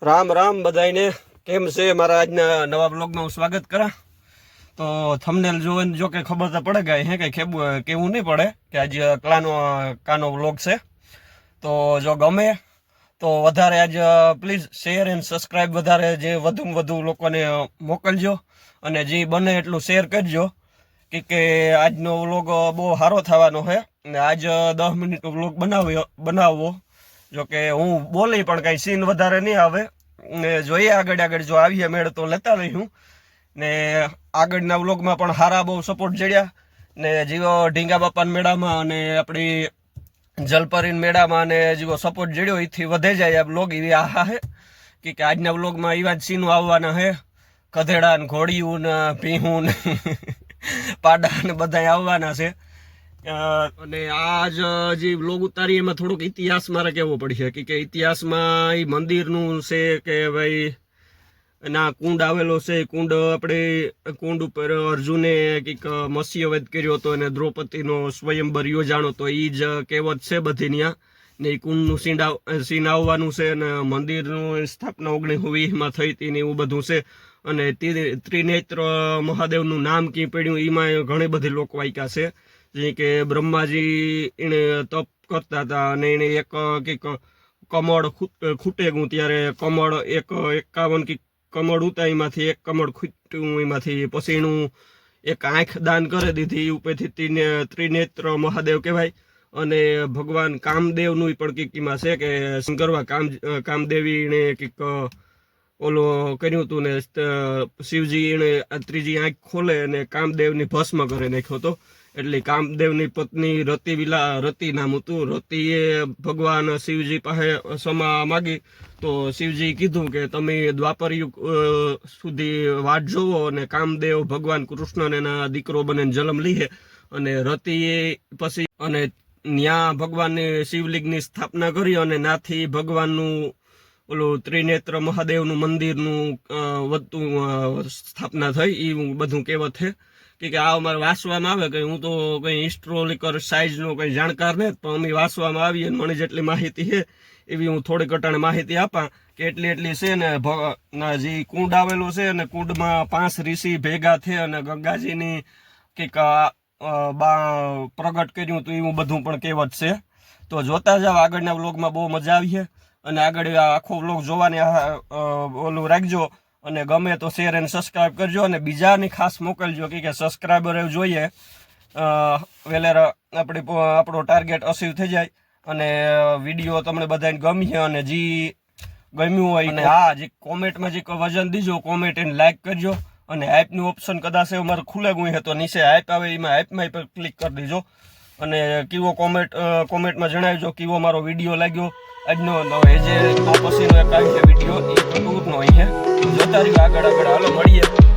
રામ રામ બધાને કેમ છે મારા આજના નવા બ્લોગમાં હું સ્વાગત કરા તો થંબનેલ જોઈને જો કે ખબર તો પડે ગઈ હે કે કેવું નહીં પડે કે આજે કાનો બ્લોગ છે તો જો ગમે તો વધારે આજ પ્લીઝ શેર એન્ડ સબસ્ક્રાઈબ વધારે જે વધુમાં વધુ લોકોને મોકલજો અને જે બને એટલું શેર કરજો કે આજનો વ્લોગ બહુ સારો થવાનો છે ને આજ 10 મિનિટનો વ્લોગ બનાવવો જો કે હું બોલી પણ કાંઈ સીન વધારે નહીં આવે ને જોઈએ આગળ જો આવીએ મેળ તો લેતા રહીશું ને આગળના વ્લોગમાં પણ સારા બહુ સપોર્ટ જડ્યા ને જીવો ઢીંગા બાપાના મેળામાં અને આપણી જલપરીન મેળામાં અને જેવો સપોર્ટ જડ્યો એથી વધે જાય આ બ્લોગ એવી આહા છે કે આજના બ્લોગમાં એવા જ સીનો આવવાના છે ગધેડા ને ઘોડિયું ને ભીહું ને પાડા ને બધા આવવાના છે અને આજ જે બ્લોગ ઉતારી એમાં થોડોક ઇતિહાસ મારે કહેવો પડશે કે ઇતિહાસમાં એ મંદિરનું છે કે ભાઈ એના કુંડ આવેલો છે કુંડ આપણે કુંડ ઉપર અર્જુને કંઈક મત્સ્યવધ કર્યો હતો અને દ્રૌપદીનો સ્વયંવર યોજાણો તો એ જ કહેવત છે બધી ત્યાં ને એ કુંડનું સીન આવવાનું છે અને મંદિરનું સ્થાપના 1920માં થઈ હતી ને એવું બધું છે અને ત્રિનેત્ર મહાદેવનું નામ ક્યાં પડ્યું એમાં ઘણી બધી લોકવાયકા છે જે કે બ્રહ્માજી એને તપ કરતા હતા અને એને એક કંઈક કમળ ખૂટે ગયું ત્યારે કમળ 51 કંઈક કમળ ઉતા એમાંથી એક કમળ ખૂટ્યું એમાંથી પછી એનું એક આંખ દાન કરી દીધી ઉપરથી ત્રિનેત્ર મહાદેવ કહેવાય અને ભગવાન કામદેવનું પણ કંઈક એમાં છે કે શંકરવા કામદેવીને કંઈક ઓલો કર્યું હતું ને શિવજી એને ત્રીજી આંખ ખોલે અને કામદેવની ભસ્મ કરી નાખ્યો હતો એટલે કામદેવની પત્ની રતિ નામ હતું રતિએ ભગવાન શિવજી પાસે ક્ષમા માગી તો શિવજી કીધું કે તમે દ્વાપર યુગ સુધી વાટ જોવો અને કામદેવ ભગવાન કૃષ્ણને એના દીકરો બને જન્મ લીધે અને રતિએ પછી અને ન્યા ભગવાનની શિવલિંગની સ્થાપના કરી અને નાથી ભગવાનનું ઓલું ત્રિનેત્ર મહાદેવનું મંદિરનું વધતું સ્થાપના થઈ એ બધું કહેવત છે કે આ અમારે વાંચવામાં આવે કે હું તો કંઈ હિસ્ટોરિકલ સાઇઝનો કંઈ જાણકાર નહીં પણ અમે વાંચવામાં આવીએ મને જેટલી માહિતી છે એવી હું થોડી ઘટાણે માહિતી આપા કે એટલી છે ને જે કુંડ આવેલું છે અને કુંડમાં 5 ઋષિ ભેગા થયા અને ગંગાજીની કંઈક પ્રગટ કર્યું તો એવું બધું પણ કહેવત છે તો જોતા જાવ આગળના વ્લોગમાં બહુ મજા આવી છે અને આગળ આખો વ્લોગ જોવાની ઓલું રાખજો અને ગમે તો શેર અને સબસ્ક્રાઈબ કરજો અને બીજાને ખાસ મોકલજો કે સબસ્ક્રાઈબર જોઈએ વેલેર આપણો ટાર્ગેટ અચીવ થઈ જાય અને વિડીયો તમને બધાને ગમી અને જે ગમ્યું હોય ને હા જે કોમેન્ટમાં જે વજન દીજો કોમેન્ટ એને લાઈક કરજો અને હાઈપનું ઓપ્શન કદાચ અમારે ખુલે ગયું છે તો નીચે હાઈપ આવે એમાં હાઈપમાં પર ક્લિક કરી દેજો અને કેવો કોમેન્ટમાં જણાવજો કેવો મારો વિડીયો લાગ્યો આજનો એ જે તો પછીનો એક આવી છે વિડીયો એ ટૂરનો હોય છે જોતા રહ્યો આગળ હાલો મળીએ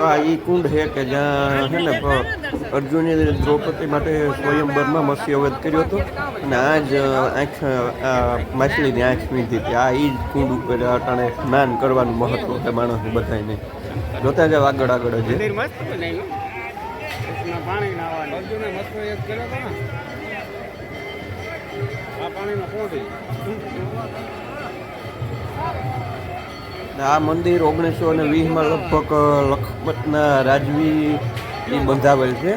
આ ઈ કુંડ છે કે જ્યાં છે ને અર્જુને દ્રૌપદી માટે સ્વયંવરમાં મત્સ્યવધ કર્યો હતો અને આ જ આંખ માછલીની આંખ વીંધી હતી. આ ઈ જ કુંડ ઉપર અટાણે સ્નાન કરવાનું મહત્વ છે માણસને બધાને. જોતા જાવ આગળ આગળ છે. આ મંદિર 1920માં લગભગ લખપતના રાજવી બંધાવેલ છે.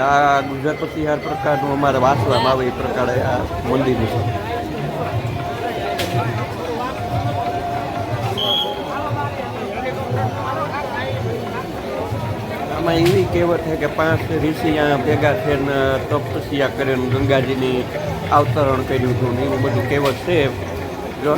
આ ગુજરાતપતિ આ પ્રકારનું અમારે વાંચવામાં આવે એ પ્રકારે આ મંદિરનું છે. આમાં એવી કહેવત છે કે 5 ઋષિ અહીંયા ભેગા થઈને તપસ્યા કરીને ગંગાજીની અવતરણ કર્યું હતું ને એવું બધું કહેવત છે. જો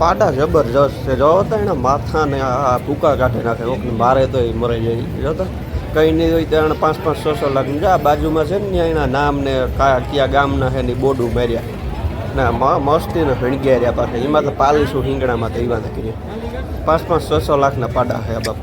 પાડા જબરજસ્ત છે. જો હતા એના માથા ને આ ટૂંકા કાઢી નાખે કોકને મારે તો એ મરી જાય. જોતા કંઈ નહીં હોય ત્યાં 5-5, 6-6 લાખ આ બાજુમાં છે ને ત્યાં એના નામ ને કયા ગામના છે ને બોડું માર્યા ના મસ્તી ને હણગ્યા રહ્યા પાછા. એમાં તો પાલીશું હિંગણામાં તો એવા કરી 5-5, 6-6 લાખના પાડા છે બાપ.